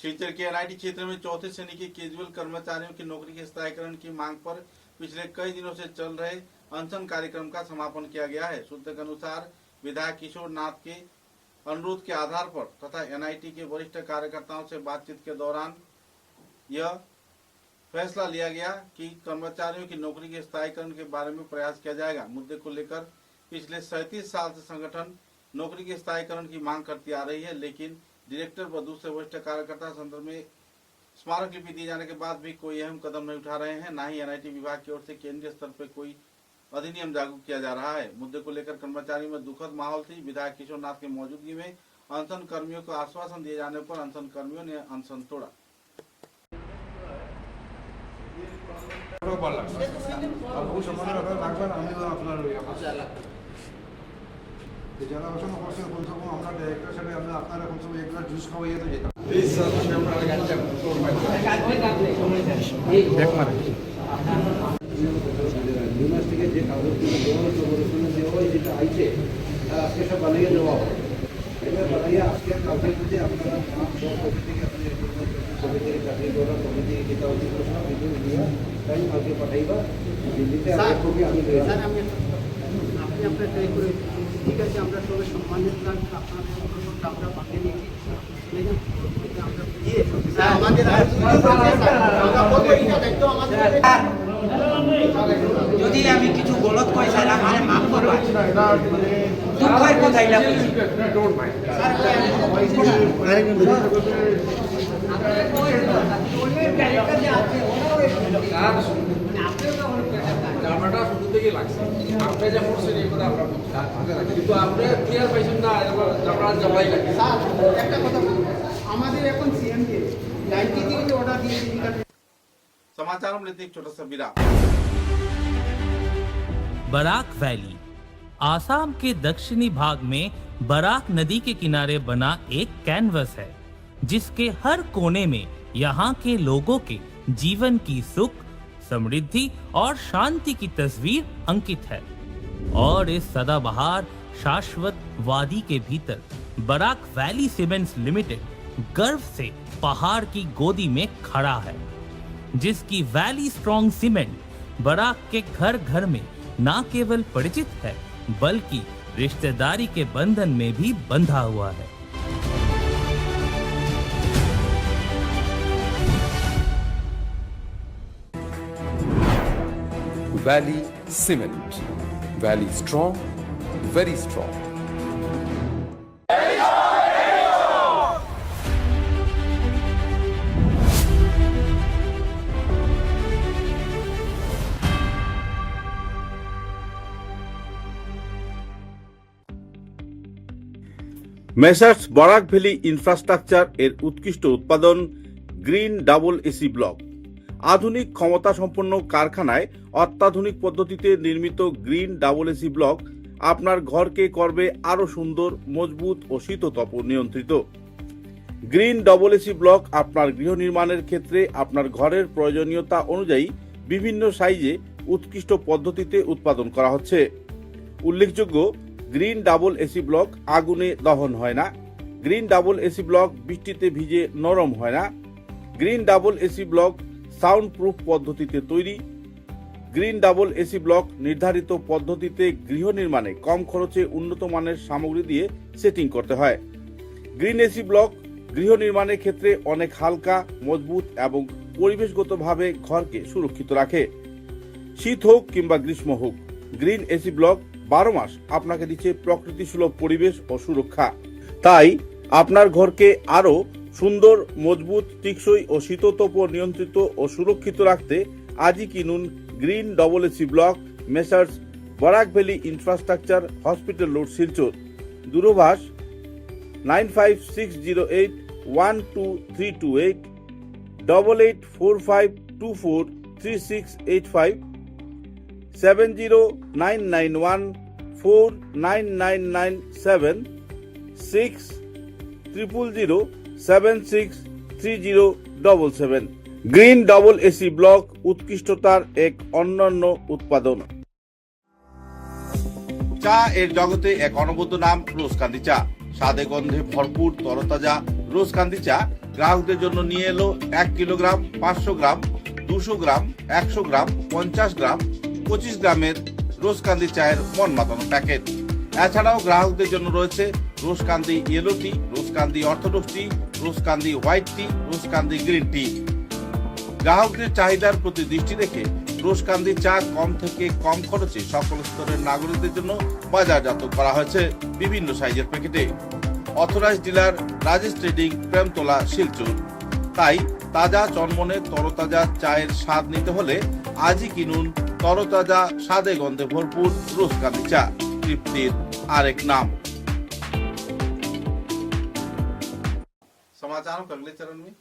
शिवचर के एनआईटी क्षेत्र में चौथे श्रेणी के कैजुअल कर्मचारियों की नौकरी के स्थायीकरण की मांग पर पिछले कई दिनों से चल रहे अनशन कार्यक्रम का समापन किया गया है। सूत्र के अनुसार विधायक किशोर नाथ के अनुरोध के आधार पर तथा एनआईटी के वरिष्ठ कार्यकर्ताओं से बातचीत के दौरान यह फैसला लिया गया कि कर्मचारियों की नौकरी के स्थायीकरण के बारे में प्रयास किया जाएगा। मुद्दे को लेकर पिछले 37 साल से संगठन नौकरी के स्थायीकरण की मांग करती आ रही है, लेकिन डायरेक्टर व दूसरे वरिष्ठ कार्यकर्ता संदर्भ में स्मारक लिपि दिए जाने के बाद भी कोई अहम कदम नहीं उठा रहे हैं। न ही एनआईटी विभाग की ओर से केंद्रीय स्तर पर कोई अधिनियम लागू किया जा रहा है। मुद्दे को लेकर कर्मचारियों में दुखद माहौल थी। विधायक किशोर नाथ की मौजूदगी में अनशन कर्मियों को आश्वासन दिए जाने पर अनशन कर्मियों ने अनशन तोड़ा। যারা অসম করছেন কোন সময় আমরা ডাইরেক্টর সাথে আমরা আপনারা কোন সময় একবার জুস খাওয়াইয়ে তো যেতাম। প্লিজ স্যার আমরা গাড়িটা কন্ট্রোল করব। দেখ মারে ইউনিভার্সিটি থেকে যে কাগজগুলো দেওয়া খবরগুলো দেওয়া যেটা আইছে তার আজকে সব বানিয়ে দেওয়া হবে। এটা বানিয়ে আজকে কালকে যদি আপনারা নাম সব কমিটি থেকে আপনি কমিটি চাকরি করা কমিটি যেটা হচ্ছে সব কিছু দিয়ে তাই কালকে পাঠাইবা দিল্লিতে আমি কবি আমি স্যার আমি আপনি আপনার ট্রাই করে ঠিক আছে আমরা সবাই সম্মানের সাথে আপনাদের প্রশ্নটা আমরা পাঠিয়ে দিয়েছি যদি আমি কিছু গলত কই স্যার আমারে মাফ করবা দুঃখের কথা এটা বলছি ডোন্ট মাইন্ড ক্যামেরাটা শুরু থেকে লাগছে আপনি যে করছেন এই কথা আমরা কিন্তু আপনি ক্লিয়ার পাইছেন না আমরা জবাই লাগে স্যার একটা কথা আমাদের এখন सीएम के लाइट के ऑर्डर दिए समाचारों में लेते एक छोटा सा विराम। बराक वैली आसाम के दक्षिणी भाग में बराक नदी के किनारे बना एक कैनवस है, जिसके हर कोने में यहाँ के लोगों के जीवन की सुख, समृद्धि और शांति की तस्वीर अंकित है। और इस सदाबहार शाश्वत वादी के भीतर बराक वैली सीमेंट्स लिमिटेड गर्व से पहाड़ की गोदी में खड़ा है, जिसकी वैली स्ट्रॉन्ग सीमेंट बराक के घर घर में न केवल परिचित है बल्कि रिश्तेदारी के बंधन में भी बंधा हुआ है। Valley Cement. Valley strong, very strong. Messrs Barak valley infrastructure এর উৎকৃষ্ট উৎপাদন গ্রিন ডাবল এসি ব্লক। আধুনিক ক্ষমতা সম্পন্ন কারখানায় অত্যাধুনিক পদ্ধতিতে নির্মিত গ্রিন ডাবল এসি ব্লক আপনার ঘরকে করবে আরো সুন্দর, মজবুত ও শীততাপ নিয়ন্ত্রিত। গ্রিন ডাবল এসি ব্লক আপনার গৃহ নির্মাণের ক্ষেত্রে আপনার ঘরের প্রয়োজনীয়তা অনুযায়ী বিভিন্ন সাইজে উৎকৃষ্ট পদ্ধতিতে উৎপাদন করা হচ্ছে। উল্লেখযোগ্য, গ্রিন ডাবল এসি ব্লক আগুনে দহন হয় না। গ্রিন ডাবল এসি ব্লক বৃষ্টিতে ভিজে নরম হয় না। Green double AC block sound proof পদ্ধতিতে তৈরি। গ্রিন ডাবল এসি ব্লক নির্ধারিত পদ্ধতিতে গৃহ নির্মাণে কম খরচে উন্নত মানের সামগ্রী দিয়ে সেটিং করতে হয়। গ্রিন এসি ব্লক গৃহ নির্মাণের ক্ষেত্রে অনেক হালকা, মজবুত এবং পরিবেশগতভাবে ঘরকে সুরক্ষিত রাখে। শীত হোক কিংবা গ্রীষ্ম হোক, গ্রিন এসি ব্লক 12 মাস আপনাকে দিচ্ছে প্রকৃতি সুলভ পরিবেশ ও সুরক্ষা। তাই আপনার ঘরকে আরো সুন্দর, মজবুত, টেকসই ও শীততাপ নিয়ন্ত্রিত ও সুরক্ষিত রাখতে আজই কিনুন green double AC block messrs Barak valley infrastructure hospital road, Silchar. দূরভাষ 9560812328 8845243685 70991499997 6000763077। গ্রিন ডাবল এসি ব্লক উৎকৃষ্টতার এক অনন্য উৎপাদন। চা এর জগতে এক অনবদ্য নাম রোজকান্দি চা। স্বাদে গন্ধে ভরপুর তরতাজা রোজকান্দি চা গ্রাহকদের জন্য নিয়ে এলো 1 কিলোগ্রাম, 500 গ্রাম, 200 গ্রাম, 100 গ্রাম, 50 গ্রাম, 25 গ্রামের রোজকান্দি চায়ের মন মাতানো প্যাকেট। এছাড়াও গ্রাহকদের জন্য রয়েছে রোজকান্দি ইয়েলো টি, রোজকান্দি অর্থোডক্স টি, রোজকান্দি হোয়াইট টি, রোজকান্দি গ্রিন টি। গ্রাহকদের চাহিদার প্রতি দৃষ্টি রেখে রোজকান্দি চা কম থেকে কম খরচে সকল স্তরের নাগরিকদের জন্য বাজারজাত করা হয়েছে বিভিন্ন সাইজের প্যাকেটে। Authorise dealer Rajesh trading, Premtala, Silchar. তাই তাজা চনমনে তরতাজা চায়ের স্বাদ নিতে হলে আজই কিনুন তরতাজা স্বাদে গন্ধে ভরপুর রোজকান্দি চা, তৃপ্তির আরেক नाम। समाचारों के अगले चरण में